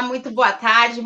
muito boa tarde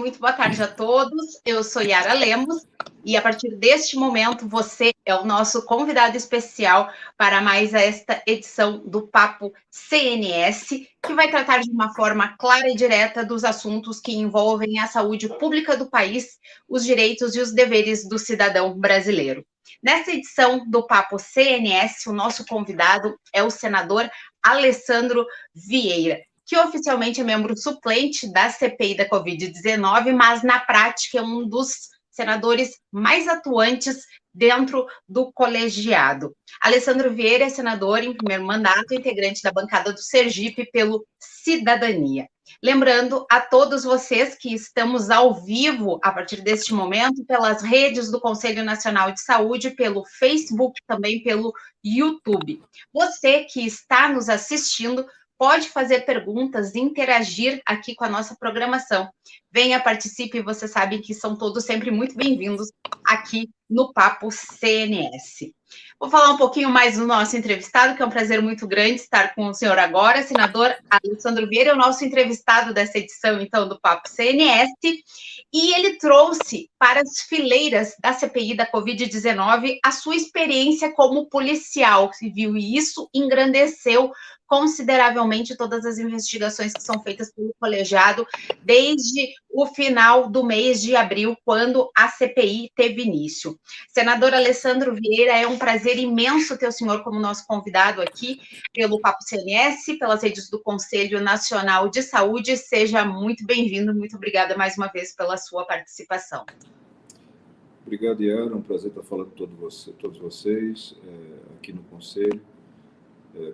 a todos. Eu sou Yara Lemos e a partir deste momento você é o nosso convidado especial para mais esta edição do Papo CNS, que vai tratar de uma forma clara e direta dos assuntos que envolvem a saúde pública do país, os direitos e os deveres do cidadão brasileiro. Nessa edição do Papo CNS, o nosso convidado é o senador Alessandro Vieira, que oficialmente é membro suplente da CPI da Covid-19, mas na prática é um dos senadores mais atuantes dentro do colegiado. Alessandro Vieira é senador em primeiro mandato, integrante da bancada do Sergipe pelo Cidadania. Lembrando a todos vocês que estamos ao vivo, a partir deste momento, pelas redes do Conselho Nacional de Saúde, pelo Facebook, também pelo YouTube. Você que está nos assistindo pode fazer perguntas, interagir aqui com a nossa programação. Venha, participe, vocês sabem que são todos sempre muito bem-vindos aqui no Papo CNS. Vou falar um pouquinho mais do nosso entrevistado, que é um prazer muito grande estar com o senhor agora, senador Alessandro Vieira, é o nosso entrevistado dessa edição, então, do Papo CNS, e ele trouxe para as fileiras da CPI da Covid-19 a sua experiência como policial civil, e isso engrandeceu consideravelmente todas as investigações que são feitas pelo colegiado desde o final do mês de abril, quando a CPI teve início. Senador Alessandro Vieira, é um prazer imenso ter o senhor como nosso convidado aqui pelo Papo CNS, pelas redes do Conselho Nacional de Saúde. Seja muito bem-vindo, muito obrigada mais uma vez pela sua participação. Obrigado, Yara, é um prazer estar falando com todos vocês aqui no Conselho.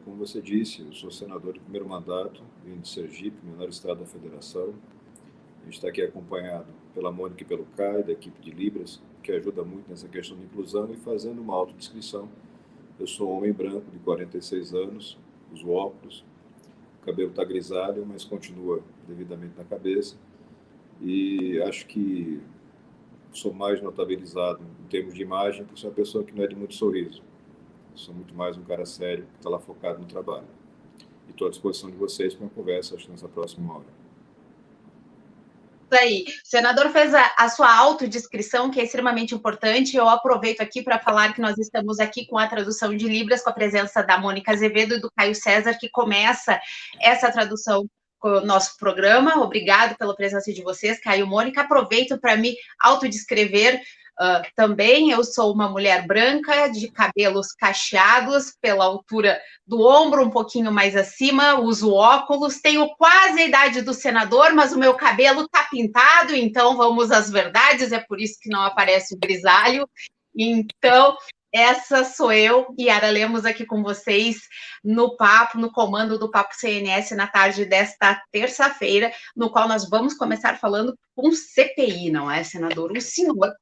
Como você disse, eu sou senador de primeiro mandato, vim de Sergipe, menor estado da federação. A gente está aqui acompanhado pela Mônica e pelo Caio, da equipe de Libras, que ajuda muito nessa questão de inclusão, e fazendo uma autodescrição. Eu sou um homem branco de 46 anos, uso óculos, o cabelo está grisalho, mas continua devidamente na cabeça. E acho que sou mais notabilizado em termos de imagem por ser uma pessoa que não é de muito sorriso. Sou muito mais um cara sério que está lá focado no trabalho. E estou à disposição de vocês para uma conversa, acho que nessa próxima hora. Isso aí. O senador fez a sua autodescrição, que é extremamente importante. Eu aproveito aqui para falar que nós estamos aqui com a tradução de Libras, com a presença da Mônica Azevedo e do Caio César, que começa essa tradução com o nosso programa. Obrigado pela presença de vocês, Caio e Mônica. Aproveito para me autodescrever. Também eu sou uma mulher branca, de cabelos cacheados pela altura do ombro, um pouquinho mais acima, uso óculos, tenho quase a idade do senador, mas o meu cabelo está pintado, então vamos às verdades, é por isso que não aparece o grisalho. Então, essa sou eu, Yara Lemos, aqui com vocês no papo, no comando do Papo CNS na tarde desta terça-feira, no qual nós vamos começar falando com CPI, não é, senador? O senhor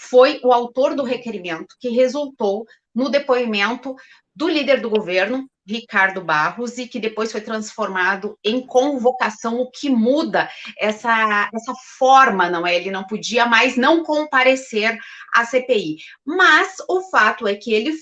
foi o autor do requerimento que resultou no depoimento do líder do governo, Ricardo Barros, e que depois foi transformado em convocação, o que muda essa forma, não é? Ele não podia mais não comparecer à CPI. Mas o fato é que ele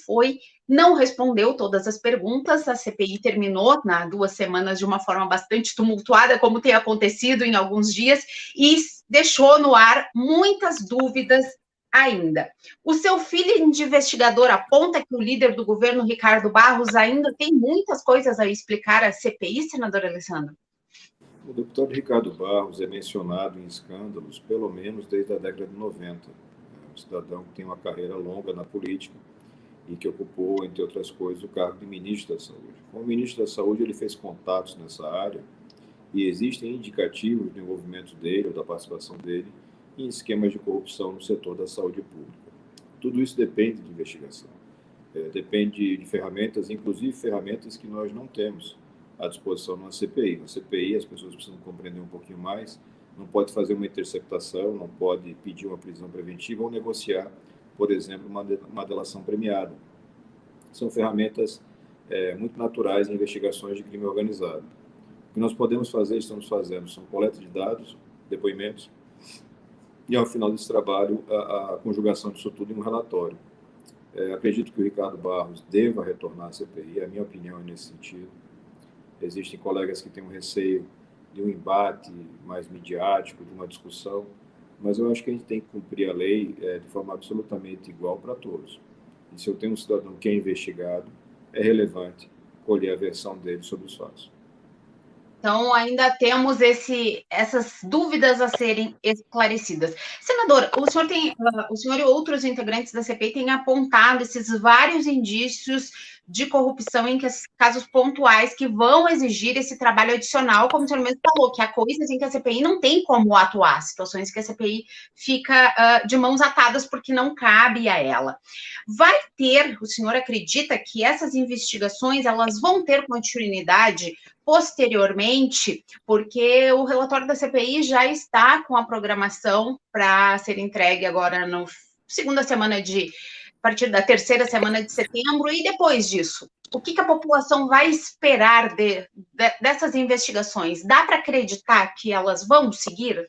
não respondeu todas as perguntas, a CPI terminou na 2 semanas de uma forma bastante tumultuada, como tem acontecido em alguns dias, e deixou no ar muitas dúvidas ainda. O seu filho de investigador aponta que o líder do governo, Ricardo Barros, ainda tem muitas coisas a explicar à CPI, senador Alessandro? O deputado Ricardo Barros é mencionado em escândalos, pelo menos desde a década de 90. É um cidadão que tem uma carreira longa na política e que ocupou, entre outras coisas, o cargo de ministro da Saúde. Como ministro da Saúde, ele fez contatos nessa área e existem indicativos do envolvimento dele ou da participação dele em esquemas de corrupção no setor da saúde pública. Tudo isso depende de investigação, depende de ferramentas, inclusive ferramentas que nós não temos à disposição na CPI. Na CPI, as pessoas precisam compreender um pouquinho mais, não pode fazer uma interceptação, não pode pedir uma prisão preventiva ou negociar, por exemplo, uma delação premiada. São ferramentas muito naturais em investigações de crime organizado. O que nós podemos fazer, estamos fazendo, são coleta de dados, depoimentos, e, ao final desse trabalho, a conjugação disso tudo em um relatório. Acredito que o Ricardo Barros deva retornar à CPI, a minha opinião é nesse sentido. Existem colegas que têm um receio de um embate mais midiático, de uma discussão, mas eu acho que a gente tem que cumprir a lei de forma absolutamente igual para todos. E se eu tenho um cidadão que é investigado, é relevante colher a versão dele sobre os fatos. Então, ainda temos essas dúvidas a serem esclarecidas. Senador, o senhor e outros integrantes da CPI têm apontado esses vários indícios de corrupção em casos pontuais que vão exigir esse trabalho adicional, como o senhor mesmo falou, que há coisas em que a CPI não tem como atuar, situações que a CPI fica de mãos atadas porque não cabe a ela. O senhor acredita que essas investigações elas vão ter continuidade posteriormente, porque o relatório da CPI já está com a programação para ser entregue agora na a partir da terceira semana de setembro, e depois disso, o que a população vai esperar dessas investigações? Dá para acreditar que elas vão seguir?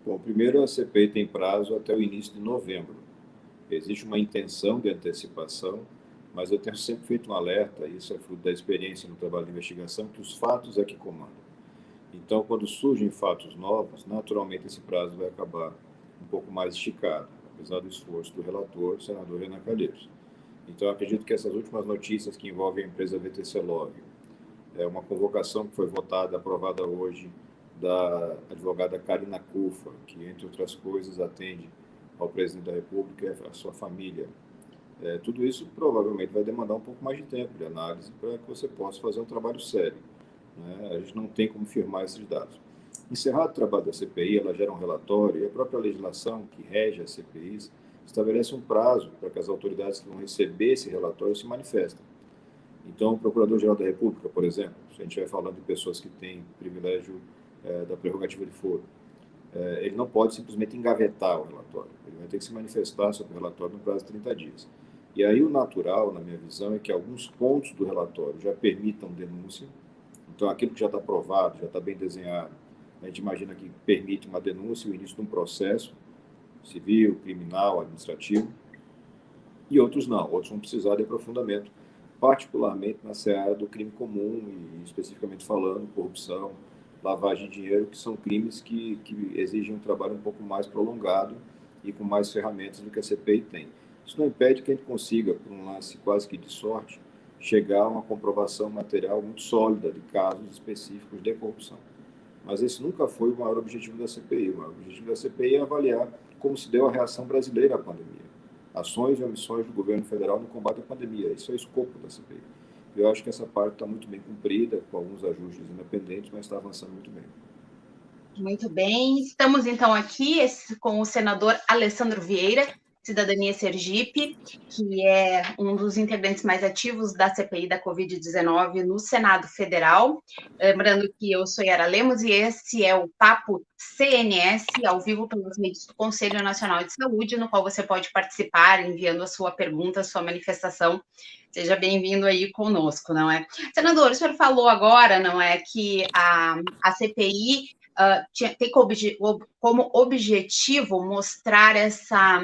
Bom, primeiro a CPI tem prazo até o início de novembro. Existe uma intenção de antecipação, mas eu tenho sempre feito um alerta, isso é fruto da experiência no trabalho de investigação, que os fatos é que comandam. Então, quando surgem fatos novos, naturalmente esse prazo vai acabar um pouco mais esticado, apesar do esforço do relator, o senador Renan Calheiros. Então, eu acredito que essas últimas notícias que envolvem a empresa VTC Log, uma convocação que foi votada, aprovada hoje, da advogada Karina Cufa, que, entre outras coisas, atende ao presidente da República e à sua família. Tudo isso provavelmente vai demandar um pouco mais de tempo de análise para que você possa fazer um trabalho sério. Né? A gente não tem como firmar esses dados. Encerrado o trabalho da CPI, ela gera um relatório e a própria legislação que rege as CPIs estabelece um prazo para que as autoridades que vão receber esse relatório se manifestem. Então, o Procurador-Geral da República, por exemplo, se a gente vai falando de pessoas que têm privilégio da prerrogativa de foro, ele não pode simplesmente engavetar o relatório, ele vai ter que se manifestar sobre o relatório no prazo de 30 dias. E aí o natural, na minha visão, é que alguns pontos do relatório já permitam denúncia. Então, aquilo que já está aprovado, já está bem desenhado, a gente imagina que permite uma denúncia, o início de um processo civil, criminal, administrativo, e outros não, outros vão precisar de aprofundamento, particularmente na seara do crime comum e, especificamente falando, corrupção, lavagem de dinheiro, que são crimes que exigem um trabalho um pouco mais prolongado e com mais ferramentas do que a CPI tem. Isso não impede que a gente consiga, por um lance quase que de sorte, chegar a uma comprovação material muito sólida de casos específicos de corrupção. Mas esse nunca foi o maior objetivo da CPI. O maior objetivo da CPI é avaliar como se deu a reação brasileira à pandemia. Ações e omissões do governo federal no combate à pandemia. Isso é o escopo da CPI. Eu acho que essa parte está muito bem cumprida, com alguns ajustes independentes, mas está avançando muito bem. Muito bem. Estamos, então, aqui com o senador Alessandro Vieira, Cidadania Sergipe, que é um dos integrantes mais ativos da CPI da Covid-19 no Senado Federal. Lembrando que eu sou Yara Lemos e esse é o Papo CNS, ao vivo pelos meios do Conselho Nacional de Saúde, no qual você pode participar enviando a sua pergunta, a sua manifestação. Seja bem-vindo aí conosco, não é? Senador, o senhor falou agora, não é, que a CPI tem como objetivo mostrar essa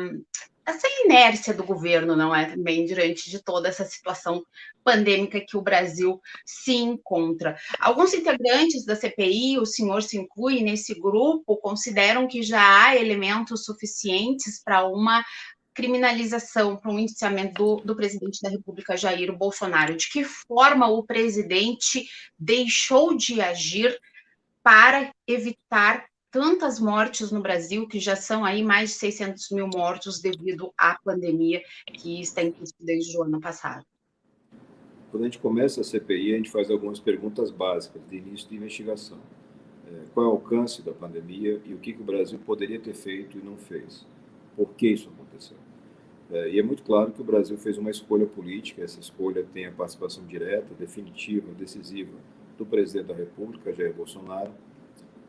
inércia do governo, não é? Também diante de toda essa situação pandêmica que o Brasil se encontra. Alguns integrantes da CPI, o senhor se inclui nesse grupo, consideram que já há elementos suficientes para uma criminalização, para um indiciamento do presidente da República, Jair Bolsonaro. De que forma o presidente deixou de agir para evitar tantas mortes no Brasil, que já são aí mais de 600 mil mortos devido à pandemia que está em curso desde o ano passado? Quando a gente começa a CPI, a gente faz algumas perguntas básicas de início de investigação. Qual é o alcance da pandemia e o que o Brasil poderia ter feito e não fez? Por que isso aconteceu? E é muito claro que o Brasil fez uma escolha política, essa escolha tem a participação direta, definitiva, decisiva do presidente da República, Jair Bolsonaro,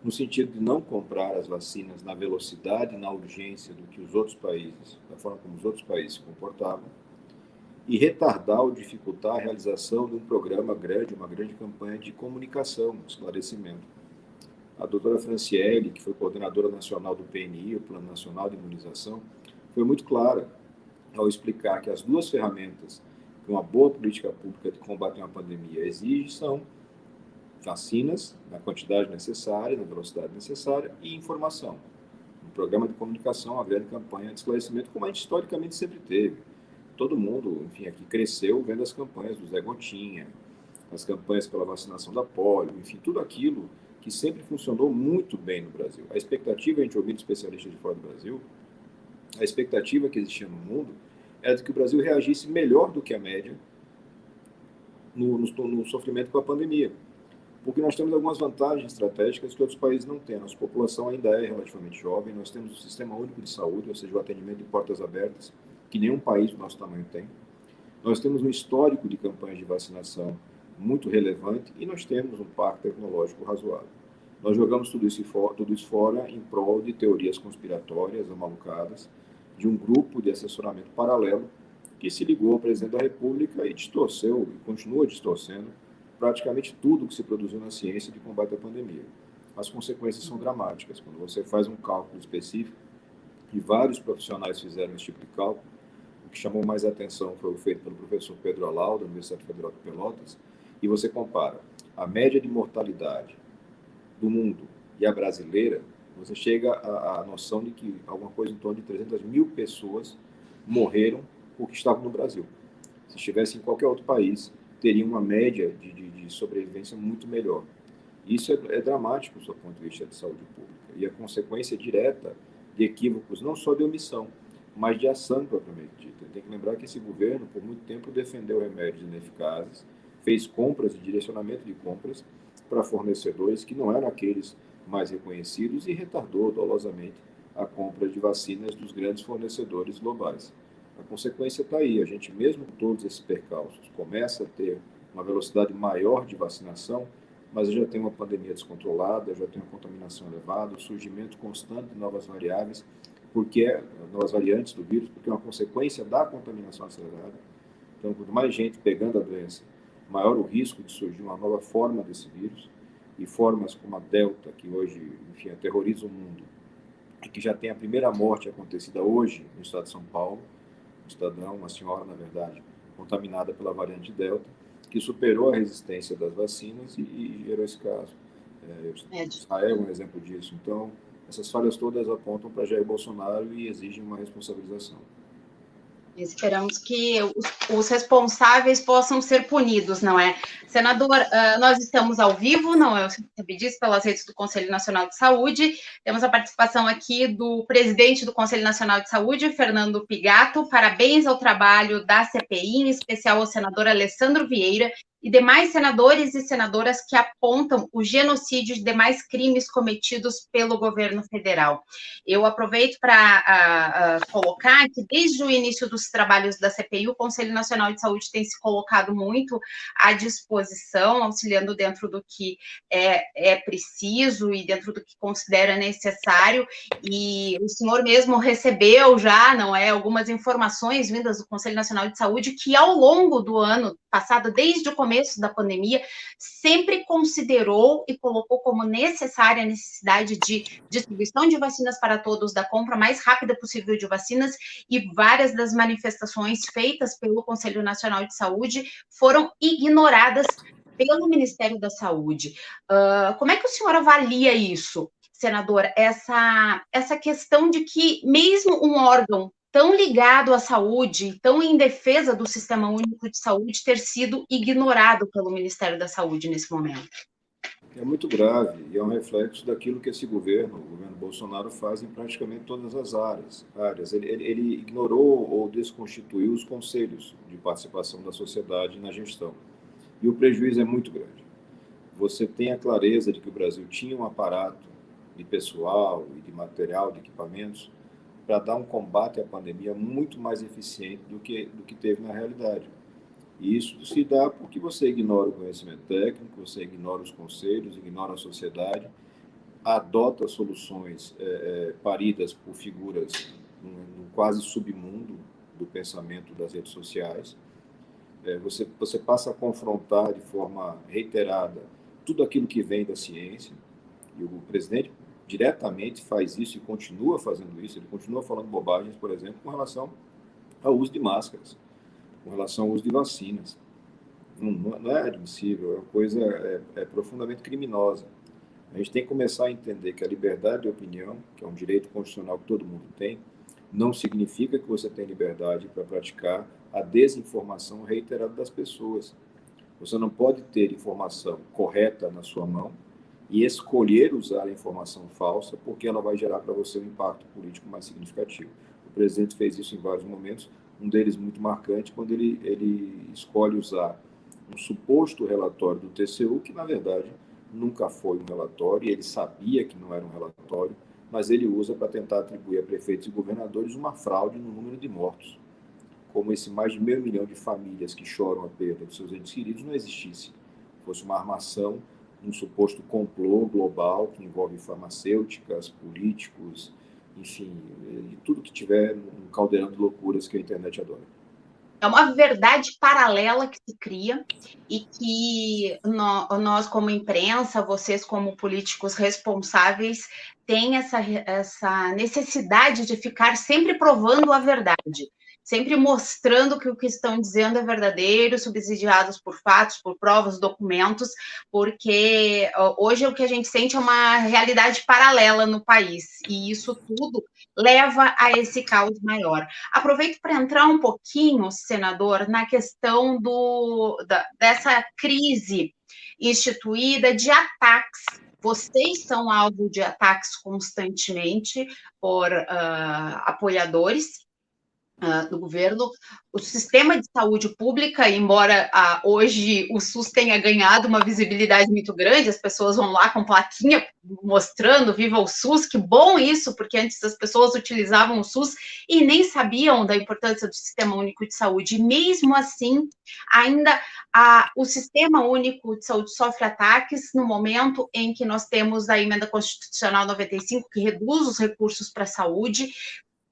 no sentido de não comprar as vacinas na velocidade e na urgência do que os outros países, da forma como os outros países se comportavam, e retardar ou dificultar a realização de um programa grande, uma grande campanha de comunicação, esclarecimento. A doutora Franciele, que foi coordenadora nacional do PNI, o Plano Nacional de Imunização, foi muito clara ao explicar que as duas ferramentas que uma boa política pública de combate a uma pandemia exige são vacinas na quantidade necessária, na velocidade necessária e informação. Um programa de comunicação, uma grande campanha de esclarecimento, como a gente historicamente sempre teve. Todo mundo, enfim, aqui cresceu vendo as campanhas do Zé Gotinha, as campanhas pela vacinação da polio, enfim, tudo aquilo que sempre funcionou muito bem no Brasil. A expectativa, a gente ouvindo especialistas de fora do Brasil, a expectativa que existia no mundo era de que o Brasil reagisse melhor do que a média no sofrimento com a pandemia. Porque nós temos algumas vantagens estratégicas que outros países não têm. A nossa população ainda é relativamente jovem, nós temos o Sistema Único de Saúde, ou seja, o atendimento de portas abertas, que nenhum país do nosso tamanho tem. Nós temos um histórico de campanhas de vacinação muito relevante e nós temos um parque tecnológico razoável. Nós jogamos tudo isso fora em prol de teorias conspiratórias amalucadas, de um grupo de assessoramento paralelo que se ligou ao presidente da República e distorceu, e continua distorcendo, praticamente tudo que se produziu na ciência de combate à pandemia. As consequências são dramáticas. Quando você faz um cálculo específico, e vários profissionais fizeram esse tipo de cálculo, o que chamou mais atenção foi o feito pelo professor Pedro Alau, da Universidade Federal de Pelotas, e você compara a média de mortalidade do mundo e a brasileira, você chega à noção de que alguma coisa em torno de 300 mil pessoas morreram porque estavam no Brasil. Se estivesse em qualquer outro país, teria uma média de sobrevivência muito melhor. Isso é dramático do ponto de vista de saúde pública e a consequência direta de equívocos, não só de omissão, mas de ação propriamente dita. Tem que lembrar que esse governo, por muito tempo, defendeu remédios ineficazes, fez compras e direcionamento de compras para fornecedores que não eram aqueles mais reconhecidos e retardou dolosamente a compra de vacinas dos grandes fornecedores globais. A consequência está aí. A gente, mesmo com todos esses percalços, começa a ter uma velocidade maior de vacinação, mas já tem uma pandemia descontrolada, já tem uma contaminação elevada, o surgimento constante de novas variáveis, novas variantes do vírus, porque é uma consequência da contaminação acelerada. Então, quanto mais gente pegando a doença, maior o risco de surgir uma nova forma desse vírus, e formas como a Delta, que hoje, enfim, aterroriza o mundo, e que já tem a primeira morte acontecida hoje no estado de São Paulo, um cidadão, uma senhora, na verdade, contaminada pela variante Delta, que superou a resistência das vacinas e gerou esse caso. Israel é um exemplo disso. Então, essas falhas todas apontam para Jair Bolsonaro e exigem uma responsabilização. Esperamos que os responsáveis possam ser punidos, não é? Senador, nós estamos ao vivo, não é? Eu recebi disso pelas redes do Conselho Nacional de Saúde. Temos a participação aqui do presidente do Conselho Nacional de Saúde, Fernando Pigato. Parabéns ao trabalho da CPI, em especial ao senador Alessandro Vieira e demais senadores e senadoras que apontam o genocídio e demais crimes cometidos pelo governo federal. Eu aproveito para colocar que, desde o início dos trabalhos da CPI, o Conselho Nacional de Saúde tem se colocado muito à disposição, auxiliando dentro do que é preciso e dentro do que considera necessário, e o senhor mesmo recebeu já, não é, algumas informações vindas do Conselho Nacional de Saúde que, ao longo do ano passado, desde o começo da pandemia, sempre considerou e colocou como necessária a necessidade de distribuição de vacinas para todos, da compra mais rápida possível de vacinas, e várias das manifestações feitas pelo Conselho Nacional de Saúde foram ignoradas pelo Ministério da Saúde. Como é que o senhor avalia isso, senador, essa questão de que mesmo um órgão tão ligado à saúde, tão em defesa do Sistema Único de Saúde, ter sido ignorado pelo Ministério da Saúde nesse momento? É muito grave e é um reflexo daquilo que esse governo, o governo Bolsonaro, faz em praticamente todas as áreas. Ele ignorou ou desconstituiu os conselhos de participação da sociedade na gestão. E o prejuízo é muito grande. Você tem a clareza de que o Brasil tinha um aparato de pessoal e de material, de equipamentos, para dar um combate à pandemia muito mais eficiente do que teve na realidade. E isso se dá porque você ignora o conhecimento técnico, você ignora os conselhos, ignora a sociedade, adota soluções paridas por figuras no quase submundo do pensamento das redes sociais. Você passa a confrontar de forma reiterada tudo aquilo que vem da ciência, e o presidente diretamente faz isso e continua fazendo isso. Ele continua falando bobagens, por exemplo, com relação ao uso de máscaras, com relação ao uso de vacinas. Não é admissível, é uma coisa profundamente criminosa. A gente tem que começar a entender que a liberdade de opinião, que é um direito constitucional que todo mundo tem, não significa que você tem liberdade para praticar a desinformação reiterada das pessoas. Você não pode ter informação correta na sua mão e escolher usar a informação falsa porque ela vai gerar para você um impacto político mais significativo. O presidente fez isso em vários momentos, um deles muito marcante, quando ele escolhe usar um suposto relatório do TCU, que na verdade nunca foi um relatório, ele sabia que não era um relatório, mas ele usa para tentar atribuir a prefeitos e governadores uma fraude no número de mortos. Como esse mais de meio milhão de famílias que choram a perda de seus entes queridos não existisse. Fosse uma armação, um suposto complô global que envolve farmacêuticas, políticos, enfim, e tudo que tiver um caldeirão de loucuras que a internet adora. É uma verdade paralela que se cria e que nós, como imprensa, vocês, como políticos responsáveis, têm essa necessidade de ficar sempre provando a verdade, sempre mostrando que o que estão dizendo é verdadeiro, subsidiados por fatos, por provas, documentos, porque hoje o que a gente sente é uma realidade paralela no país, e isso tudo leva a esse caos maior. Aproveito para entrar um pouquinho, senador, na questão dessa crise instituída de ataques. Vocês são alvo de ataques constantemente por apoiadores do governo. O sistema de saúde pública, embora hoje o SUS tenha ganhado uma visibilidade muito grande, as pessoas vão lá com plaquinha mostrando "Viva o SUS", que bom isso, porque antes as pessoas utilizavam o SUS e nem sabiam da importância do Sistema Único de Saúde. E mesmo assim, ainda o Sistema Único de Saúde sofre ataques no momento em que nós temos a Emenda Constitucional 95, que reduz os recursos para a saúde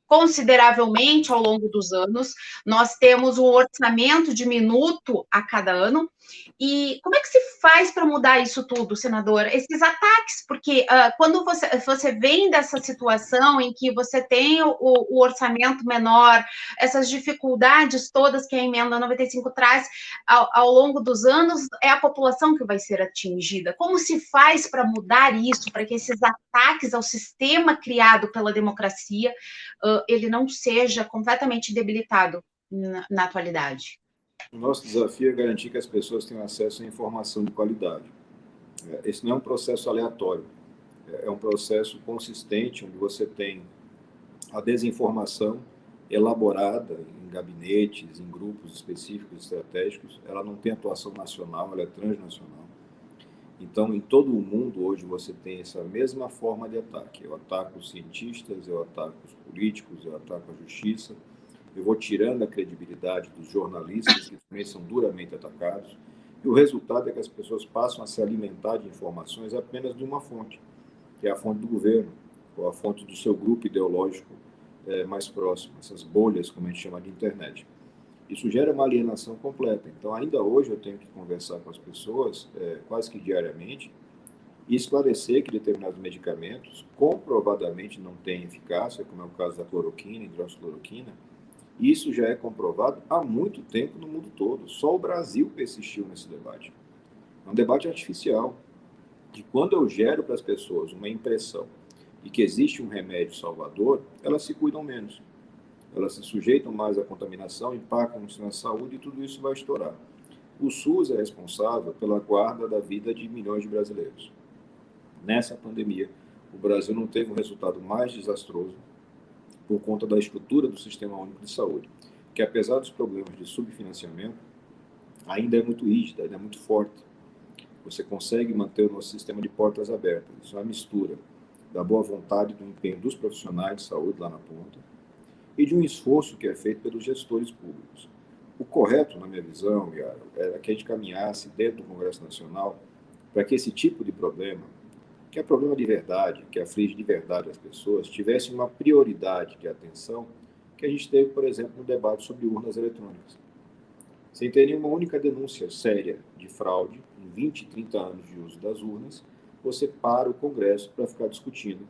consideravelmente ao longo dos anos. Nós temos um orçamento diminuto a cada ano. E como é que se faz para mudar isso tudo, senador? Esses ataques, porque quando você vem dessa situação em que você tem o orçamento menor, essas dificuldades todas que a Emenda 95 traz ao longo dos anos, é a população que vai ser atingida. Como se faz para mudar isso, para que esses ataques ao sistema criado pela democracia ele não seja completamente debilitado na atualidade? O nosso desafio é garantir que as pessoas tenham acesso à informação de qualidade. Esse não é um processo aleatório, é um processo consistente, onde você tem a desinformação elaborada em gabinetes, em grupos específicos estratégicos. Ela não tem atuação nacional, ela é transnacional. Então, em todo o mundo, hoje, você tem essa mesma forma de ataque. Eu ataco os cientistas, eu ataco os políticos, eu ataco a justiça, eu vou tirando a credibilidade dos jornalistas, que também são duramente atacados, e o resultado é que as pessoas passam a se alimentar de informações apenas de uma fonte, que é a fonte do governo, ou a fonte do seu grupo ideológico mais próximo, essas bolhas, como a gente chama de internet. Isso gera uma alienação completa. Então, ainda hoje, eu tenho que conversar com as pessoas, quase que diariamente, e esclarecer que determinados medicamentos comprovadamente não têm eficácia, como é o caso da cloroquina, hidroxicloroquina. Isso já é comprovado há muito tempo no mundo todo. Só o Brasil persistiu nesse debate. É um debate artificial, que quando eu gero para as pessoas uma impressão de que existe um remédio salvador, elas se cuidam menos. Elas se sujeitam mais à contaminação, impactam na saúde e tudo isso vai estourar. O SUS é responsável pela guarda da vida de milhões de brasileiros. Nessa pandemia, o Brasil não teve um resultado mais desastroso por conta da estrutura do Sistema Único de Saúde, que apesar dos problemas de subfinanciamento, ainda é muito rígida, ainda é muito forte. Você consegue manter o nosso sistema de portas abertas. Isso é uma mistura da boa vontade e do empenho dos profissionais de saúde lá na ponta, e de um esforço que é feito pelos gestores públicos. O correto, na minha visão, Yara, era que a gente caminhasse dentro do Congresso Nacional para que esse tipo de problema, que é problema de verdade, que aflige de verdade as pessoas, tivesse uma prioridade de atenção que a gente teve, por exemplo, no debate sobre urnas eletrônicas. Sem ter nenhuma única denúncia séria de fraude, em 20, 30 anos de uso das urnas, você para o Congresso para ficar discutindo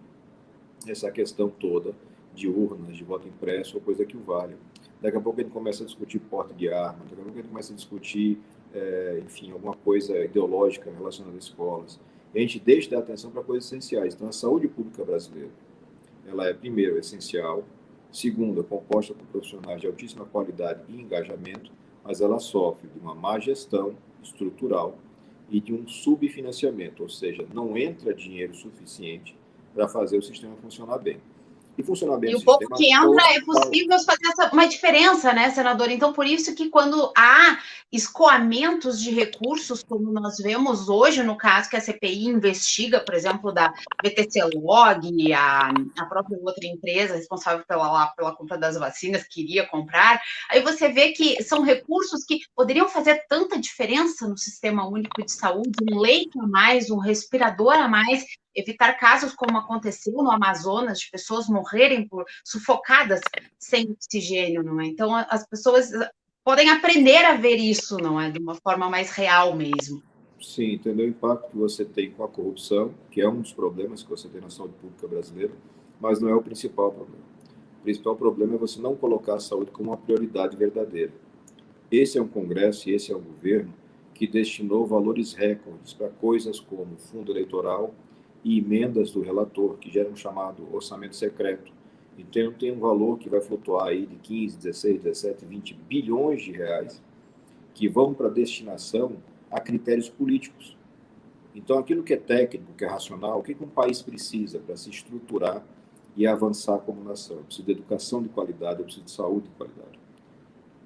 essa questão toda de urnas, de voto impresso ou coisa que o valha. Daqui a pouco a gente começa a discutir porte de arma, daqui a pouco a gente começa a discutir enfim, alguma coisa ideológica relacionada a escolas. E a gente deixa de dar atenção para coisas essenciais. Então, a saúde pública brasileira, ela é, primeiro, essencial, segundo, é composta por profissionais de altíssima qualidade e engajamento, mas ela sofre de uma má gestão estrutural e de um subfinanciamento, ou seja, não entra dinheiro suficiente para fazer o sistema funcionar bem. E funcionar bem E o o pouco sistema... que entra é possível fazer uma diferença, né, senador? Então, por isso que quando há escoamentos de recursos, como nós vemos hoje, no caso que a CPI investiga, por exemplo, da VTC Log, a própria outra empresa responsável pela compra das vacinas, queria comprar, aí você vê que são recursos que poderiam fazer tanta diferença no Sistema Único de Saúde, um leito a mais, um respirador a mais, evitar casos como aconteceu no Amazonas, de pessoas morrerem sufocadas sem oxigênio, não é? Então, as pessoas podem aprender a ver isso, não é? De uma forma mais real mesmo. Sim, entender o impacto que você tem com a corrupção, que é um dos problemas que você tem na saúde pública brasileira, mas não é o principal problema. O principal problema é você não colocar a saúde como uma prioridade verdadeira. Esse é um Congresso e esse é um governo que destinou valores recordes para coisas como fundo eleitoral e emendas do relator, que geram um chamado orçamento secreto. Então, tem um valor que vai flutuar aí de 15, 16, 17, 20 bilhões de reais que vão para destinação a critérios políticos. Então, aquilo que é técnico, que é racional, o que um país precisa para se estruturar e avançar como nação? Eu preciso de educação de qualidade, eu preciso de saúde de qualidade.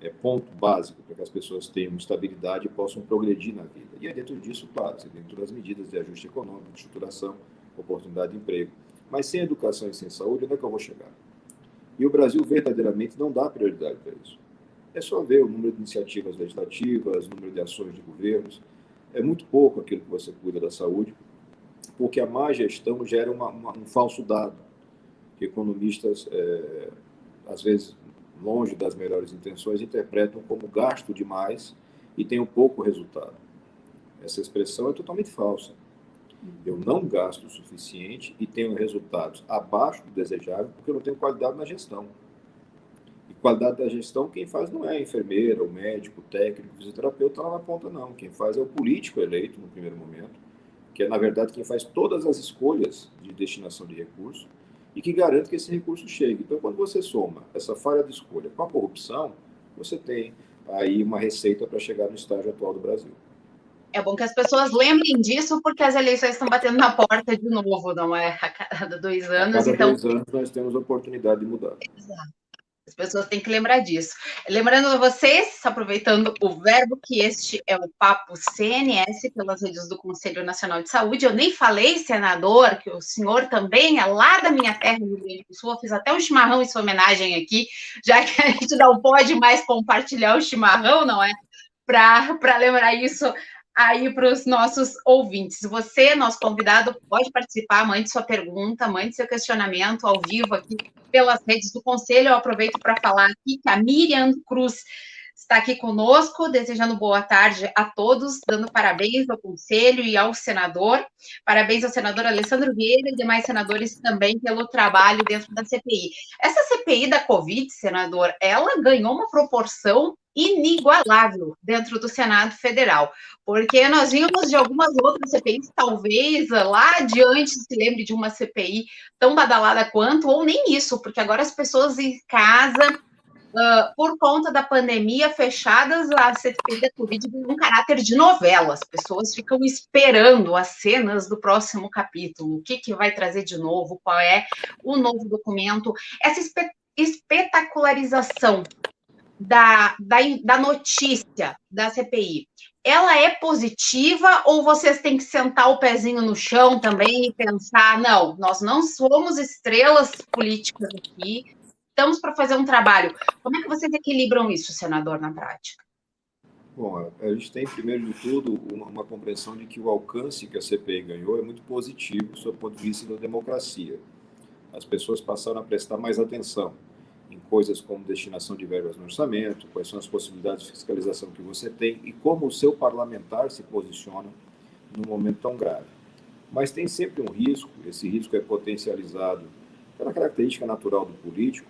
É ponto básico para que as pessoas tenham estabilidade e possam progredir na vida. E aí, dentro disso, claro, você tem todas as medidas de ajuste econômico, de estruturação, oportunidade de emprego. Mas sem educação e sem saúde, onde é que eu vou chegar? E o Brasil verdadeiramente não dá prioridade para isso. É só ver o número de iniciativas legislativas, o número de ações de governos. É muito pouco aquilo que você cuida da saúde, porque a má gestão gera um falso dado, que economistas, às vezes, longe das melhores intenções, interpretam como gasto demais e tenho pouco resultado. Essa expressão é totalmente falsa. Eu não gasto o suficiente e tenho resultados abaixo do desejável porque eu não tenho qualidade na gestão. E qualidade da gestão, quem faz não é a enfermeira, o médico, o técnico, o fisioterapeuta lá na ponta, não. Quem faz é o político eleito no primeiro momento, que é, na verdade, quem faz todas as escolhas de destinação de recursos e que garante que esse recurso chegue. Então, quando você soma essa falha de escolha com a corrupção, você tem aí uma receita para chegar no estágio atual do Brasil. É bom que as pessoas lembrem disso, porque as eleições estão batendo na porta de novo, não é? A cada 2 anos. A cada então... 2 anos nós temos a oportunidade de mudar. Exato. As pessoas têm que lembrar disso. Lembrando a vocês, aproveitando o verbo, que este é o Papo CNS pelas redes do Conselho Nacional de Saúde. Eu nem falei, senador, que o senhor também é lá da minha terra, no Rio Grande do Sul. Eu fiz até um chimarrão em sua homenagem aqui, já que a gente não pode mais compartilhar o chimarrão, não é? Para lembrar isso aí para os nossos ouvintes. Você, nosso convidado, pode participar, mande sua pergunta, mande seu questionamento ao vivo aqui pelas redes do Conselho. Eu aproveito para falar aqui que a Miriam Cruz está aqui conosco, desejando boa tarde a todos, dando parabéns ao Conselho e ao senador. Parabéns ao senador Alessandro Vieira e demais senadores também pelo trabalho dentro da CPI. Essa CPI da Covid, senador, ela ganhou uma proporção inigualável dentro do Senado Federal, porque nós vimos de algumas outras CPIs, talvez lá adiante se lembre de uma CPI tão badalada quanto, ou nem isso, porque agora as pessoas em casa, por conta da pandemia, fechadas, a CPI da Covid tem um caráter de novela, as pessoas ficam esperando as cenas do próximo capítulo, o que vai trazer de novo, qual é o novo documento, essa espetacularização da notícia da CPI, ela é positiva ou vocês têm que sentar o pezinho no chão também e pensar, não, nós não somos estrelas políticas aqui, estamos para fazer um trabalho. Como é que vocês equilibram isso, senador, na prática? Bom, a gente tem, primeiro de tudo, uma compreensão de que o alcance que a CPI ganhou é muito positivo sob o ponto de vista da democracia. As pessoas passaram a prestar mais atenção em coisas como destinação de verbas no orçamento, quais são as possibilidades de fiscalização que você tem e como o seu parlamentar se posiciona num momento tão grave. Mas tem sempre um risco, esse risco é potencializado pela característica natural do político,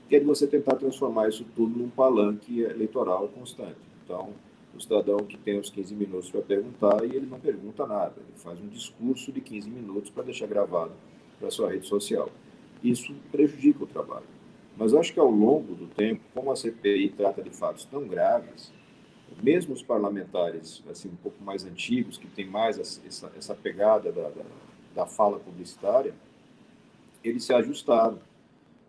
que é de você tentar transformar isso tudo num palanque eleitoral constante. Então, o cidadão que tem os 15 minutos para perguntar e ele não pergunta nada, ele faz um discurso de 15 minutos para deixar gravado para sua rede social. Isso prejudica o trabalho. Mas acho que ao longo do tempo, como a CPI trata de fatos tão graves, mesmo os parlamentares assim, um pouco mais antigos, que têm mais essa pegada da fala publicitária, eles se ajustaram.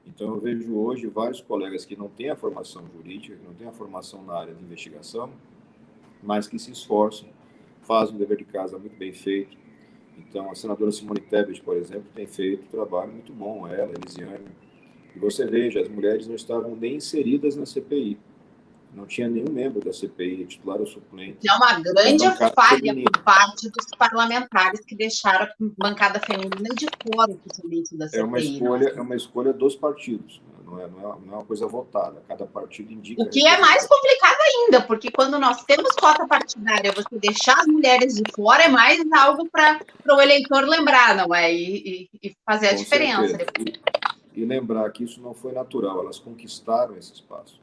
Então, eu vejo hoje vários colegas que não têm a formação jurídica, que não têm a formação na área de investigação, mas que se esforçam, fazem o dever de casa muito bem feito. Então, a senadora Simone Tebet, por exemplo, tem feito um trabalho muito bom, ela, Elisiane. E você veja, as mulheres não estavam nem inseridas na CPI. Não tinha nenhum membro da CPI, titular ou suplente. É uma grande falha por parte dos parlamentares que deixaram a bancada feminina de fora, oficialmente, da CPI. É uma escolha dos partidos, não é uma coisa votada. Cada partido indica. O que é mais complicado ainda, porque quando nós temos cota partidária, você deixar as mulheres de fora é mais algo para o eleitor lembrar, não é? E fazer a diferença. E lembrar que isso não foi natural, elas conquistaram esse espaço.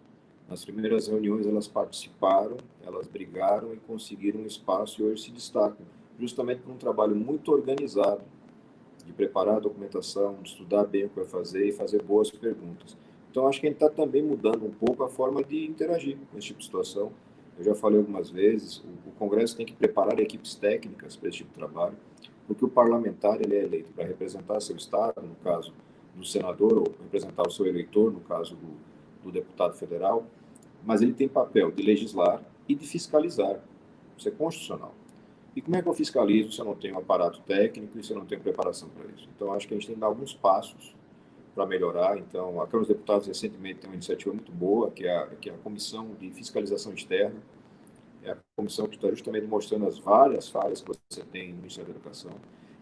Nas primeiras reuniões, elas participaram, elas brigaram e conseguiram um espaço e hoje se destacam, justamente por um trabalho muito organizado, de preparar a documentação, de estudar bem o que vai fazer e fazer boas perguntas. Então, acho que a gente está também mudando um pouco a forma de interagir com esse tipo de situação. Eu já falei algumas vezes, o Congresso tem que preparar equipes técnicas para esse tipo de trabalho, porque o parlamentar ele é eleito para representar seu Estado, no caso do senador, ou representar o seu eleitor, no caso do deputado federal, mas ele tem papel de legislar e de fiscalizar. Isso é constitucional. E como é que eu fiscalizo se eu não tenho um aparato técnico e se eu não tenho preparação para isso? Então, acho que a gente tem que dar alguns passos para melhorar. Então, a Câmara dos Deputados recentemente tem uma iniciativa muito boa, que é a Comissão de Fiscalização Externa. É a comissão que está justamente mostrando as várias falhas que você tem no Ministério da Educação.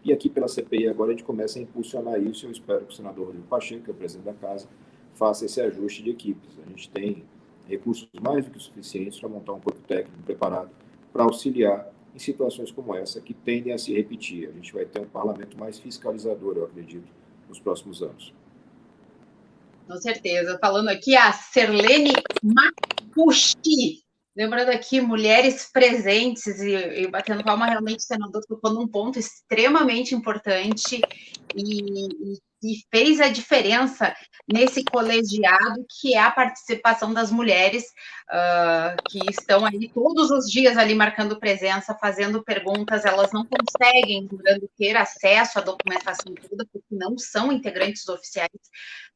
E aqui, pela CPI, agora a gente começa a impulsionar isso. Eu espero que o senador Rodrigo Pacheco, que é o presidente da Casa, faça esse ajuste de equipes. A gente tem recursos mais do que suficientes para montar um corpo técnico preparado para auxiliar em situações como essa, que tendem a se repetir. A gente vai ter um parlamento mais fiscalizador, eu acredito, nos próximos anos. Com certeza. Falando aqui, a Serlene Macuxi. Lembrando aqui, mulheres presentes e batendo palma, realmente o senador tocou num ponto extremamente importante e fez a diferença nesse colegiado, que é a participação das mulheres, que estão ali todos os dias ali marcando presença, fazendo perguntas. Elas não conseguem, ter acesso à documentação toda, porque não são integrantes oficiais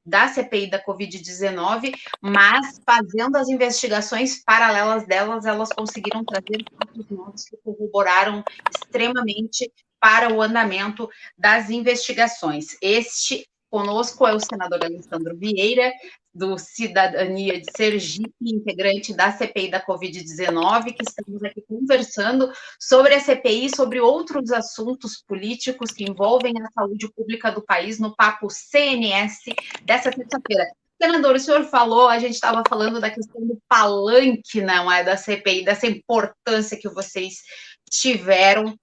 da CPI da Covid-19, mas fazendo as investigações paralelas delas, elas conseguiram trazer fatos novos que corroboraram extremamente para o andamento das investigações. Este conosco é o senador Alessandro Vieira, do Cidadania de Sergipe, integrante da CPI da Covid-19, que estamos aqui conversando sobre a CPI e sobre outros assuntos políticos que envolvem a saúde pública do país no Papo CNS dessa terça-feira. Senador, o senhor falou, a gente estava falando da questão do palanque, não é, da CPI, dessa importância que vocês tiveram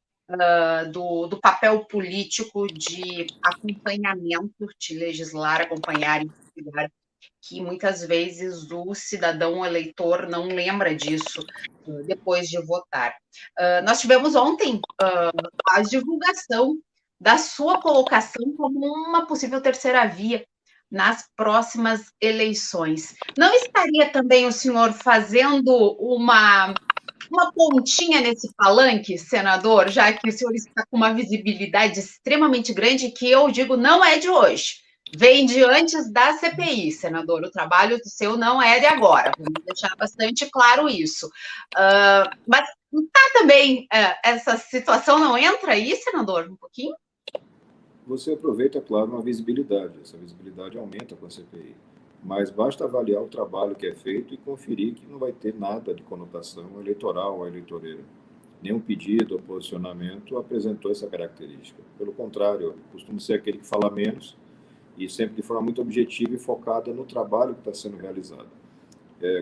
do papel político de acompanhamento, de legislar, acompanhar e investigar, que muitas vezes o cidadão eleitor não lembra disso depois de votar. Nós tivemos ontem a divulgação da sua colocação como uma possível terceira via nas próximas eleições. Não estaria também o senhor fazendo uma pontinha nesse palanque, senador, já que o senhor está com uma visibilidade extremamente grande, que eu digo não é de hoje, vem de antes da CPI, senador, o trabalho seu não é de agora, vamos deixar bastante claro isso. Mas também, essa situação não entra aí, senador, um pouquinho? Você aproveita, claro, uma visibilidade, essa visibilidade aumenta com a CPI. Mas basta avaliar o trabalho que é feito e conferir que não vai ter nada de conotação eleitoral ou eleitoreira. Nenhum pedido ou posicionamento apresentou essa característica. Pelo contrário, eu costumo ser aquele que fala menos e sempre de forma muito objetiva e focada no trabalho que está sendo realizado.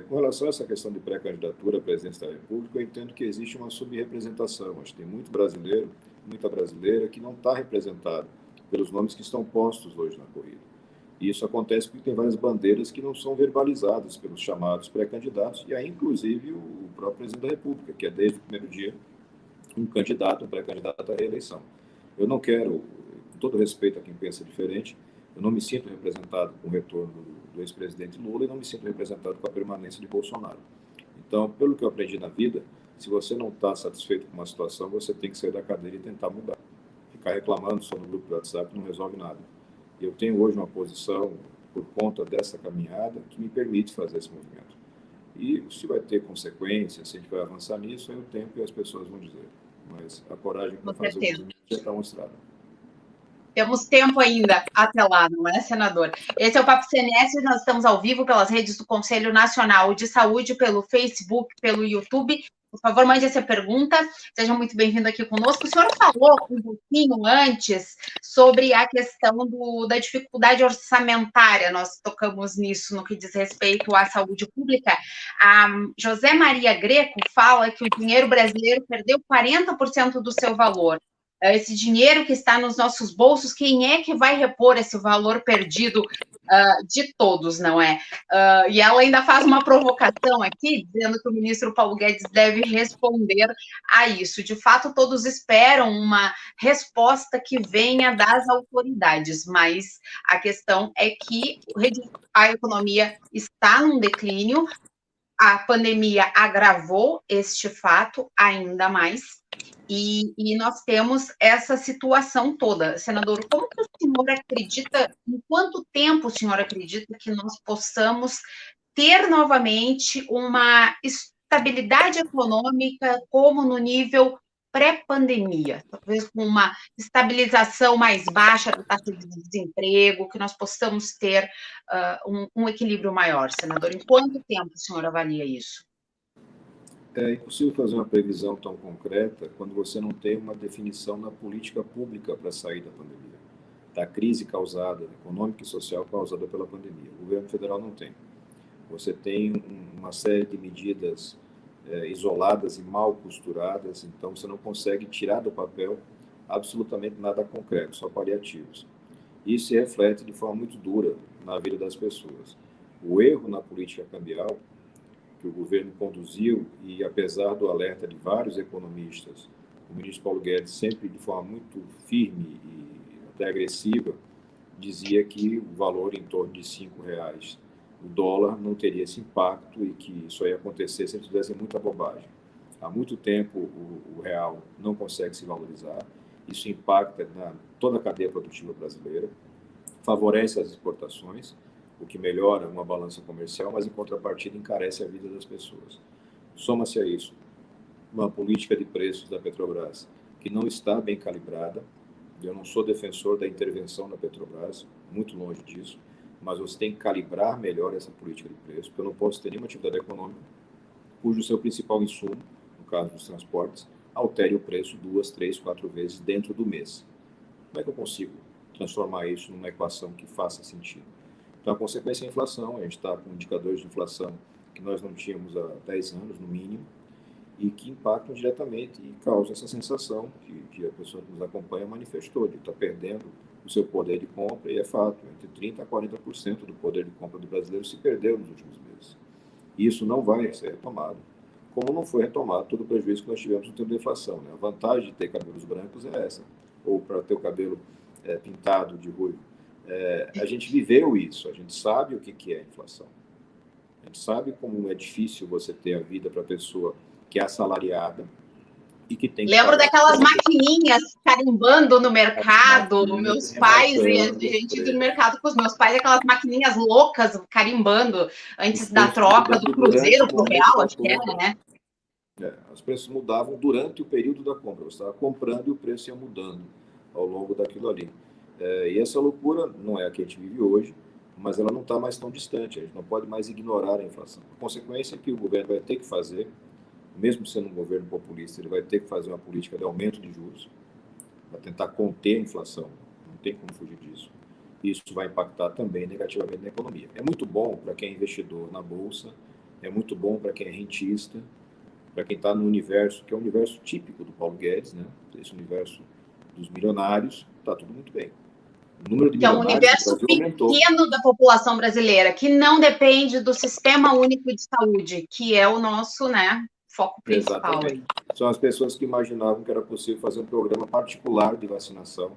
Com relação a essa questão de pré-candidatura à presidência da República, eu entendo que existe uma subrepresentação. Acho que tem muito brasileiro, muita brasileira que não está representado pelos nomes que estão postos hoje na corrida. E isso acontece porque tem várias bandeiras que não são verbalizadas pelos chamados pré-candidatos, e aí, inclusive, o próprio presidente da República, que é desde o primeiro dia um candidato, um pré-candidato à reeleição. Eu não quero, com todo respeito a quem pensa diferente, eu não me sinto representado com o retorno do ex-presidente Lula e não me sinto representado com a permanência de Bolsonaro. Então, pelo que eu aprendi na vida, se você não está satisfeito com uma situação, você tem que sair da cadeira e tentar mudar. Ficar reclamando só no grupo do WhatsApp não resolve nada. Eu tenho hoje uma posição, por conta dessa caminhada, que me permite fazer esse movimento. E se vai ter consequências, se a gente vai avançar nisso, é o tempo e as pessoas vão dizer. Mas a coragem para fazer o movimento já está mostrada. Temos tempo ainda até lá, não é, senador? Esse é o Papo CNS, nós estamos ao vivo pelas redes do Conselho Nacional de Saúde, pelo Facebook, pelo YouTube. Por favor, mande essa pergunta. Seja muito bem-vindo aqui conosco. O senhor falou um pouquinho antes sobre a questão da dificuldade orçamentária. Nós tocamos nisso no que diz respeito à saúde pública. A José Maria Greco fala que o dinheiro brasileiro perdeu 40% do seu valor. Esse dinheiro que está nos nossos bolsos, quem é que vai repor esse valor perdido de todos, não é? E ela ainda faz uma provocação aqui, dizendo que o ministro Paulo Guedes deve responder a isso. De fato, todos esperam uma resposta que venha das autoridades, mas a questão é que a economia está num declínio, a pandemia agravou este fato ainda mais, e nós temos essa situação toda. Senador, como que o senhor acredita, em quanto tempo o senhor acredita que nós possamos ter novamente uma estabilidade econômica como no nível pré-pandemia, talvez com uma estabilização mais baixa da taxa de desemprego, que nós possamos ter um equilíbrio maior, senador? Em quanto tempo o senhor avalia isso? É impossível fazer uma previsão tão concreta quando você não tem uma definição na política pública para sair da pandemia, da crise causada, econômica e social causada pela pandemia. O governo federal não tem. Você tem uma série de medidas isoladas e mal costuradas, então você não consegue tirar do papel absolutamente nada concreto, só paliativos. Isso se reflete de forma muito dura na vida das pessoas. O erro na política cambial que o governo conduziu, e apesar do alerta de vários economistas, o ministro Paulo Guedes sempre de forma muito firme e até agressiva dizia que o valor em torno de R$5 o dólar não teria esse impacto e que isso ia acontecer se eles fizessem muita bobagem. Há muito tempo o real não consegue se valorizar, isso impacta toda a cadeia produtiva brasileira, favorece as exportações, o que melhora uma balança comercial, mas em contrapartida encarece a vida das pessoas. Soma-se a isso uma política de preços da Petrobras que não está bem calibrada. Eu não sou defensor da intervenção da Petrobras, muito longe disso, mas você tem que calibrar melhor essa política de preço, porque eu não posso ter nenhuma atividade econômica cujo seu principal insumo, no caso dos transportes, altere o preço 2, 3, 4 vezes dentro do mês. Como é que eu consigo transformar isso numa equação que faça sentido? Então, a consequência é a inflação. A gente está com indicadores de inflação que nós não tínhamos há 10 anos, no mínimo, e que impactam diretamente e causam essa sensação que a pessoa que nos acompanha manifestou, de estar perdendo o seu poder de compra, e é fato, entre 30% a 40% do poder de compra do brasileiro se perdeu nos últimos meses. E isso não vai ser retomado, como não foi retomado todo o prejuízo que nós tivemos no tempo da inflação. Né? A vantagem de ter cabelos brancos é essa, ou para ter o cabelo pintado de ruivo. A gente viveu isso, a gente sabe o que é a inflação. A gente sabe como é difícil você ter a vida para a pessoa que é assalariada e que tem que... Lembro daquelas maquininhas carimbando no mercado, meus pais, e a gente indo no mercado com os meus pais, aquelas maquininhas loucas carimbando antes da troca do cruzeiro para o real, acho que era, né? Os preços mudavam durante o período da compra. Você estava comprando e o preço ia mudando ao longo daquilo ali. E essa loucura não é a que a gente vive hoje, mas ela não está mais tão distante. A gente não pode mais ignorar a inflação. A consequência é que o governo vai ter que fazer, mesmo sendo um governo populista, ele vai ter que fazer uma política de aumento de juros para tentar conter a inflação. Não tem como fugir disso. Isso vai impactar também negativamente na economia. É muito bom para quem é investidor na Bolsa, é muito bom para quem é rentista, para quem está no universo, que é o universo típico do Paulo Guedes, né? Esse universo dos milionários, está tudo muito bem. O número de milionários é um universo pequeno da população brasileira, que não depende do Sistema Único de Saúde, que é o nosso, né, foco principal. Exatamente. São as pessoas que imaginavam que era possível fazer um programa particular de vacinação,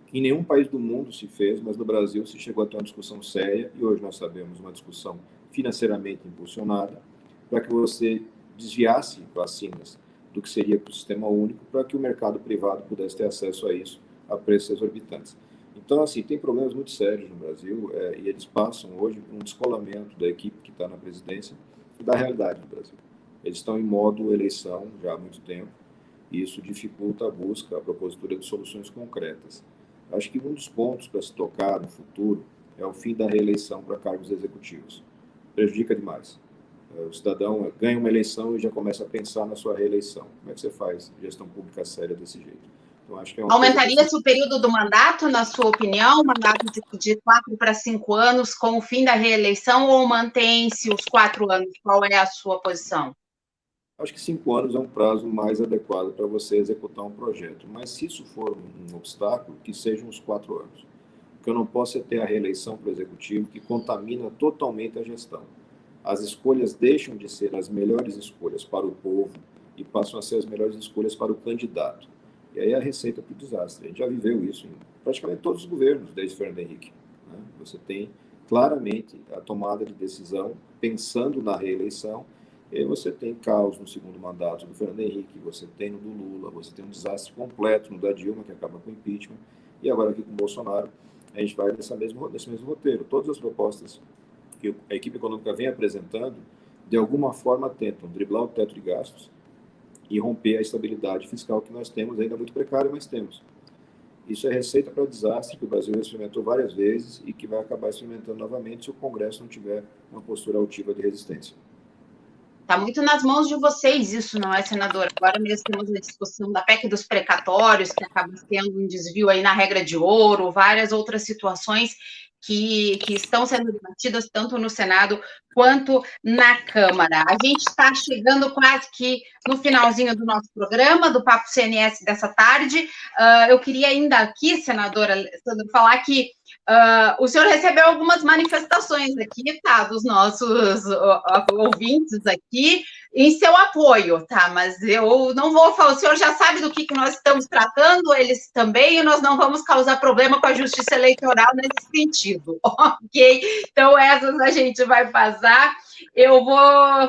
que em nenhum país do mundo se fez, mas no Brasil se chegou a ter uma discussão séria, e hoje nós sabemos uma discussão financeiramente impulsionada, para que você desviasse vacinas do que seria para o sistema único, para que o mercado privado pudesse ter acesso a isso a preços exorbitantes. Então, assim, tem problemas muito sérios no Brasil, e eles passam hoje por um descolamento da equipe que está na presidência e da realidade do Brasil. Eles estão em modo eleição já há muito tempo, e isso dificulta a busca, a propositura de soluções concretas. Acho que um dos pontos para se tocar no futuro é o fim da reeleição para cargos executivos. Prejudica demais. O cidadão ganha uma eleição e já começa a pensar na sua reeleição. Como é que você faz gestão pública séria desse jeito? Então, acho que aumentaria-se o período do mandato, na sua opinião? Mandato de 4 para 5 anos com o fim da reeleição, ou mantém-se os 4 anos? Qual é a sua posição? Acho que 5 anos é um prazo mais adequado para você executar um projeto. Mas se isso for um obstáculo, que sejam os 4 anos. O que eu não posso é ter a reeleição para o executivo, que contamina totalmente a gestão. As escolhas deixam de ser as melhores escolhas para o povo e passam a ser as melhores escolhas para o candidato. E aí a receita para o desastre. A gente já viveu isso em praticamente todos os governos, desde Fernando Henrique. Né? Você tem claramente a tomada de decisão pensando na reeleição, e aí você tem caos no segundo mandato do Fernando Henrique, você tem no do Lula, você tem um desastre completo no da Dilma, que acaba com o impeachment, e agora aqui com o Bolsonaro, a gente vai nesse mesmo roteiro. Todas as propostas que a equipe econômica vem apresentando, de alguma forma tentam driblar o teto de gastos e romper a estabilidade fiscal que nós temos, ainda muito precária, mas temos. Isso é receita para desastre que o Brasil experimentou várias vezes e que vai acabar experimentando novamente se o Congresso não tiver uma postura altiva de resistência. Está muito nas mãos de vocês isso, não é, senador? Agora mesmo temos a discussão da PEC dos precatórios, que acaba tendo um desvio aí na regra de ouro, várias outras situações que estão sendo debatidas tanto no Senado quanto na Câmara. A gente está chegando quase que no finalzinho do nosso programa, do Papo CNS dessa tarde. Eu queria ainda aqui, senadora, falar que o senhor recebeu algumas manifestações aqui, tá, dos nossos ouvintes aqui, em seu apoio, tá? Mas eu não vou falar, o senhor já sabe do que nós estamos tratando, eles também, e nós não vamos causar problema com a justiça eleitoral nesse sentido, ok? Então, essas a gente vai passar. Eu vou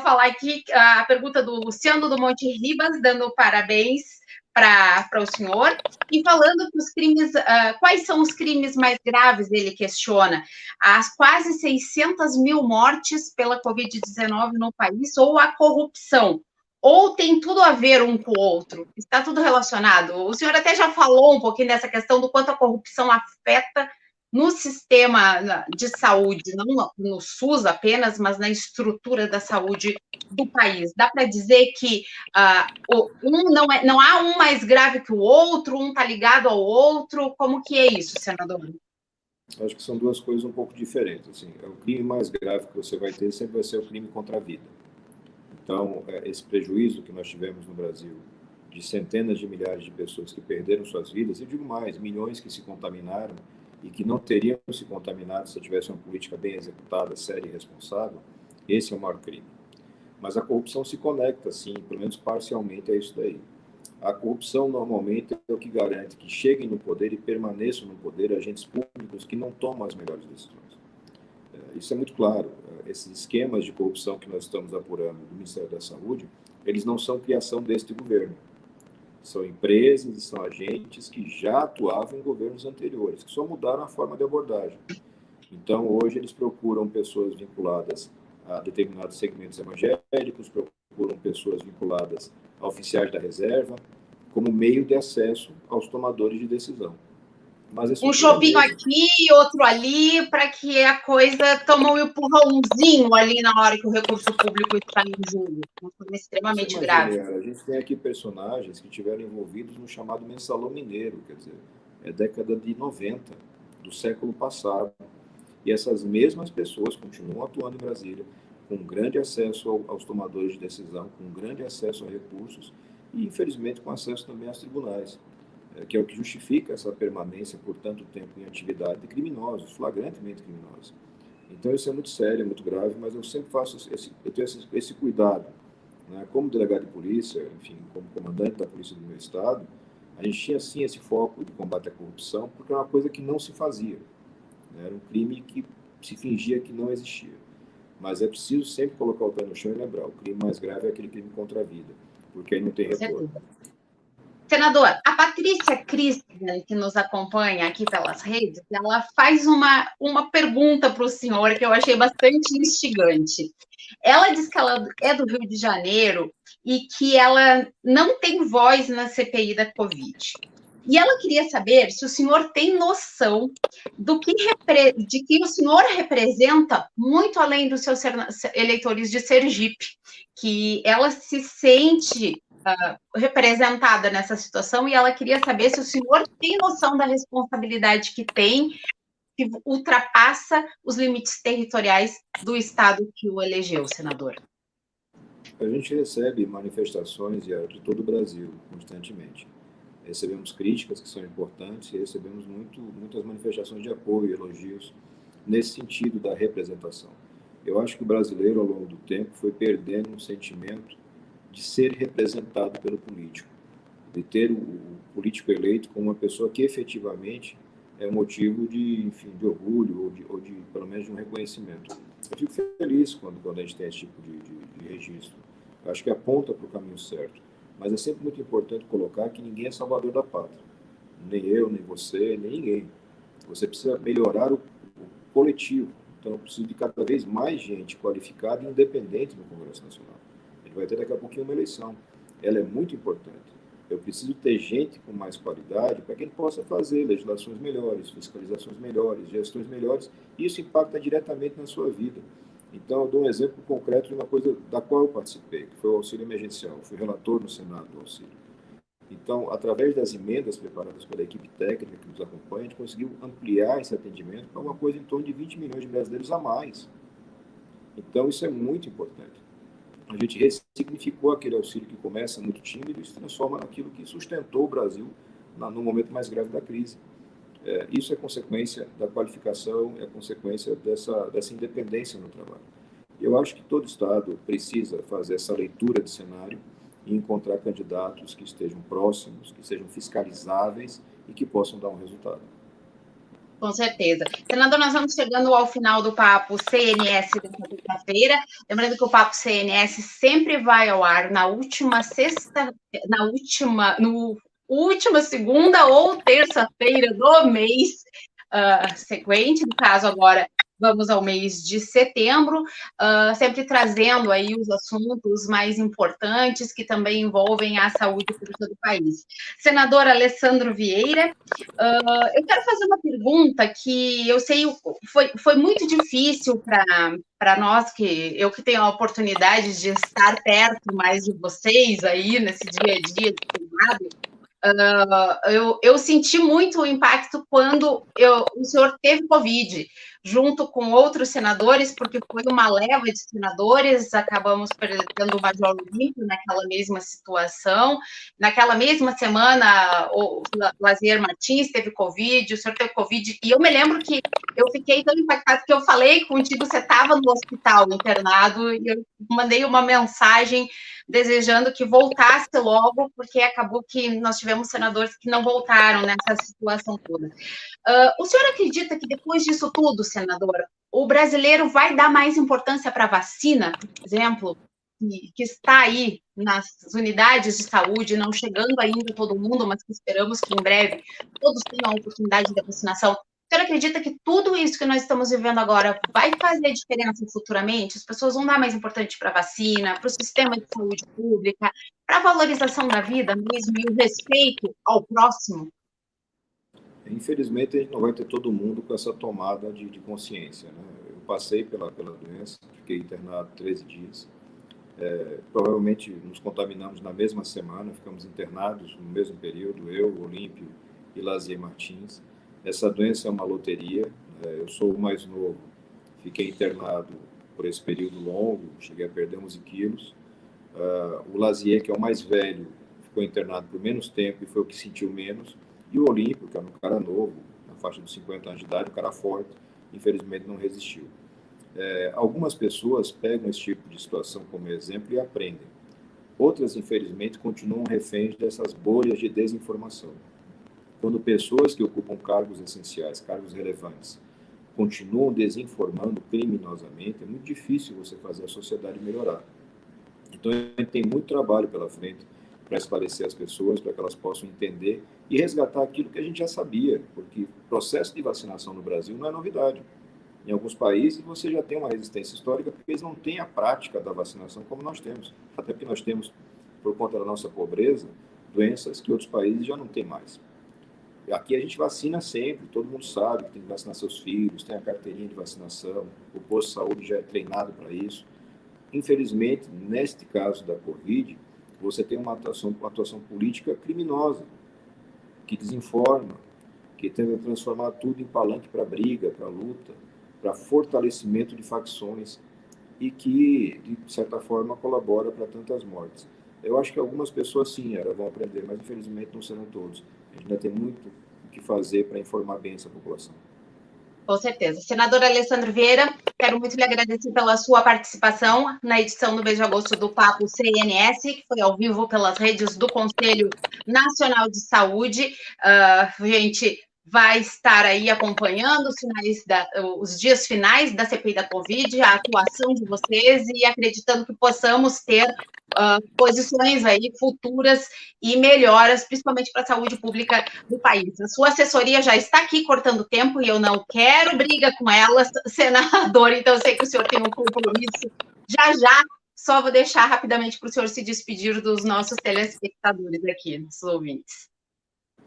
falar aqui a pergunta do Luciano do Monte Ribas, dando parabéns para o senhor, e falando que os crimes, quais são os crimes mais graves, ele questiona, as quase 600 mil mortes pela Covid-19 no país, ou a corrupção, ou tem tudo a ver um com o outro, está tudo relacionado. O senhor até já falou um pouquinho dessa questão do quanto a corrupção afeta no sistema de saúde, não no SUS apenas, mas na estrutura da saúde do país. Dá para dizer que não há um mais grave que o outro, um está ligado ao outro? Como que é isso, senador? Acho que são duas coisas um pouco diferentes. Assim, o crime mais grave que você vai ter sempre vai ser o crime contra a vida. Então, esse prejuízo que nós tivemos no Brasil, de centenas de milhares de pessoas que perderam suas vidas, e digo mais, milhões que se contaminaram e que não teriam se contaminado se tivesse uma política bem executada, séria e responsável, esse é o maior crime. Mas a corrupção se conecta, sim, pelo menos parcialmente, a isso daí. A corrupção, normalmente, é o que garante que cheguem no poder e permaneçam no poder agentes públicos que não tomam as melhores decisões. Isso é muito claro. Esses esquemas de corrupção que nós estamos apurando do Ministério da Saúde, eles não são criação deste governo. São empresas e são agentes que já atuavam em governos anteriores, que só mudaram a forma de abordagem. Então, hoje, eles procuram pessoas vinculadas a determinados segmentos evangélicos, procuram pessoas vinculadas a oficiais da reserva, como meio de acesso aos tomadores de decisão. Mas um shopping aqui, outro ali, para que a coisa tome um empurrãozinho ali na hora que o recurso público está em jogo. É extremamente grave. A gente tem aqui personagens que estiveram envolvidos no chamado mensalão mineiro, quer dizer, é década de 90, do século passado. E essas mesmas pessoas continuam atuando em Brasília, com grande acesso aos tomadores de decisão, com grande acesso a recursos e, infelizmente, com acesso também aos tribunais, que é o que justifica essa permanência por tanto tempo em atividade de criminosos, flagrantemente criminosos. Então, isso é muito sério, é muito grave, mas eu sempre faço eu tenho esse cuidado né? Como delegado de polícia, enfim, como comandante da polícia do meu estado, a gente tinha, sim, esse foco de combate à corrupção, porque é uma coisa que não se fazia, né? Era um crime que se fingia que não existia. Mas é preciso sempre colocar o pé no chão e lembrar, o crime mais grave é aquele crime contra a vida, porque aí não tem Com retorno. certeza. Senador, a Patrícia Christian, que nos acompanha aqui pelas redes, ela faz uma pergunta para o senhor que eu achei bastante instigante. Ela diz que ela é do Rio de Janeiro e que ela não tem voz na CPI da Covid. E ela queria saber se o senhor tem noção de que o senhor representa muito além dos seus eleitores de Sergipe, que ela se sente representada nessa situação, e ela queria saber se o senhor tem noção da responsabilidade que tem, que ultrapassa os limites territoriais do Estado que o elegeu, senador. A gente recebe manifestações de todo o Brasil, constantemente. Recebemos críticas que são importantes e recebemos muitas manifestações de apoio, elogios, nesse sentido da representação. Eu acho que o brasileiro, ao longo do tempo, foi perdendo um sentimento de ser representado pelo político, de ter o político eleito como uma pessoa que efetivamente é motivo de, enfim, de orgulho ou de pelo menos de um reconhecimento. Eu fico feliz quando a gente tem esse tipo de registro. Eu acho que aponta para o caminho certo. Mas é sempre muito importante colocar que ninguém é salvador da pátria. Nem eu, nem você, nem ninguém. Você precisa melhorar o coletivo. Então, eu preciso de cada vez mais gente qualificada e independente no Congresso Nacional. A gente vai ter daqui a pouquinho uma eleição. Ela é muito importante. Eu preciso ter gente com mais qualidade para que ele possa fazer legislações melhores, fiscalizações melhores, gestões melhores, e isso impacta diretamente na sua vida. Então, eu dou um exemplo concreto de uma coisa da qual eu participei, que foi o auxílio emergencial. Eu fui relator no Senado do auxílio. Então, através das emendas preparadas pela equipe técnica que nos acompanha, a gente conseguiu ampliar esse atendimento para uma coisa em torno de 20 milhões de brasileiros a mais. Então, isso é muito importante. A gente ressignificou aquele auxílio que começa muito tímido e se transforma naquilo que sustentou o Brasil no momento mais grave da crise. Isso é consequência da qualificação, é consequência dessa independência no trabalho. Eu acho que todo Estado precisa fazer essa leitura de cenário e encontrar candidatos que estejam próximos, que sejam fiscalizáveis e que possam dar um resultado. Com certeza. Senador, nós vamos chegando ao final do Papo CNS desta terça-feira. Lembrando que o Papo CNS sempre vai ao ar na última segunda ou terça-feira do mês seguinte. No caso, agora vamos ao mês de setembro, sempre trazendo aí os assuntos mais importantes que também envolvem a saúde pública do país. Senador Alessandro Vieira, eu quero fazer uma pergunta que eu sei foi muito difícil para nós, eu que tenho a oportunidade de estar perto mais de vocês aí nesse dia a dia de cuidado. Eu senti muito o impacto quando o senhor teve Covid, junto com outros senadores, porque foi uma leva de senadores, acabamos perdendo o Major Olímpio naquela mesma situação. Naquela mesma semana, o Lazier Martins teve Covid, o senhor teve Covid, e eu me lembro que eu fiquei tão impactada que eu falei contigo, você estava no hospital internado, e eu mandei uma mensagem desejando que voltasse logo, porque acabou que nós tivemos senadores que não voltaram nessa situação toda. O senhor acredita que depois disso tudo, senador, o brasileiro vai dar mais importância para a vacina, por exemplo, que está aí nas unidades de saúde, não chegando ainda todo mundo, mas que esperamos que em breve todos tenham a oportunidade da vacinação? O senhor acredita que tudo isso que nós estamos vivendo agora vai fazer diferença futuramente? As pessoas vão dar mais importância para a vacina, para o sistema de saúde pública, para a valorização da vida mesmo e o respeito ao próximo? Infelizmente, a gente não vai ter todo mundo com essa tomada de consciência, né? Eu passei pela doença, fiquei internado 13 dias. Provavelmente nos contaminamos na mesma semana, ficamos internados no mesmo período, eu, Olímpio e Lazier Martins. Essa doença é uma loteria, eu sou o mais novo, fiquei internado por esse período longo, cheguei a perder 11 quilos. O Lazier, que é o mais velho, ficou internado por menos tempo e foi o que sentiu menos. E o Olímpio, que era um cara novo, na faixa dos 50 anos de idade, um cara forte, infelizmente não resistiu. Algumas pessoas pegam esse tipo de situação como exemplo e aprendem. Outras, infelizmente, continuam reféns dessas bolhas de desinformação. Quando pessoas que ocupam cargos essenciais, cargos relevantes, continuam desinformando criminosamente, é muito difícil você fazer a sociedade melhorar. Então, a gente tem muito trabalho pela frente para esclarecer as pessoas, para que elas possam entender e resgatar aquilo que a gente já sabia, porque o processo de vacinação no Brasil não é novidade. Em alguns países, você já tem uma resistência histórica, porque eles não têm a prática da vacinação como nós temos. Até porque nós temos, por conta da nossa pobreza, doenças que outros países já não têm mais. Aqui a gente vacina sempre, todo mundo sabe que tem que vacinar seus filhos, tem a carteirinha de vacinação, o posto de saúde já é treinado para isso. Infelizmente, neste caso da Covid, você tem uma atuação política criminosa, que desinforma, que tenta transformar tudo em palanque para briga, para luta, para fortalecimento de facções e que, de certa forma, colabora para tantas mortes. Eu acho que algumas pessoas, sim, vão aprender, mas, infelizmente, não serão todos. A gente ainda tem muito o que fazer para informar bem essa população. Com certeza. Senador Alessandro Vieira, quero muito lhe agradecer pela sua participação na edição do mês de agosto do Papo CNS, que foi ao vivo pelas redes do Conselho Nacional de Saúde. A gente vai estar aí acompanhando os dias finais da CPI da Covid, a atuação de vocês e acreditando que possamos ter posições aí futuras e melhoras, principalmente para a saúde pública do país. A sua assessoria já está aqui cortando tempo e eu não quero briga com ela, senador, então eu sei que o senhor tem um compromisso. Já, só vou deixar rapidamente para o senhor se despedir dos nossos telespectadores aqui, dos ouvintes.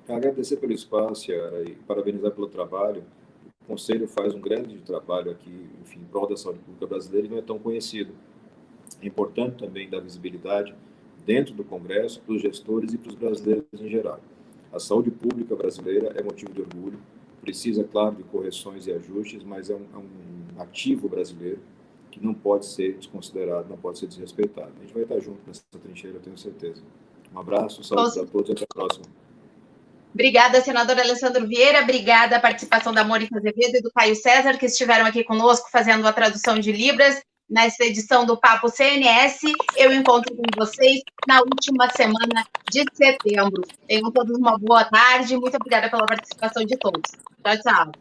Agradecer pelo espaço, Yara, e parabenizar pelo trabalho. O Conselho faz um grande trabalho aqui, enfim, em prol da saúde pública brasileira e não é tão conhecido. É importante também dar visibilidade dentro do Congresso para os gestores e para os brasileiros em geral. A saúde pública brasileira é motivo de orgulho, precisa, claro, de correções e ajustes, mas é um ativo brasileiro que não pode ser desconsiderado, não pode ser desrespeitado. A gente vai estar junto nessa trincheira, eu tenho certeza. Um abraço, saúde a todos e até a próxima. Obrigada, senador Alessandro Vieira, obrigada a participação da Mônica Azevedo e do Caio César, que estiveram aqui conosco fazendo a tradução de Libras nesta edição do Papo CNS. Eu encontro com vocês na última semana de setembro. Tenham todos uma boa tarde, muito obrigada pela participação de todos. Tchau, tchau.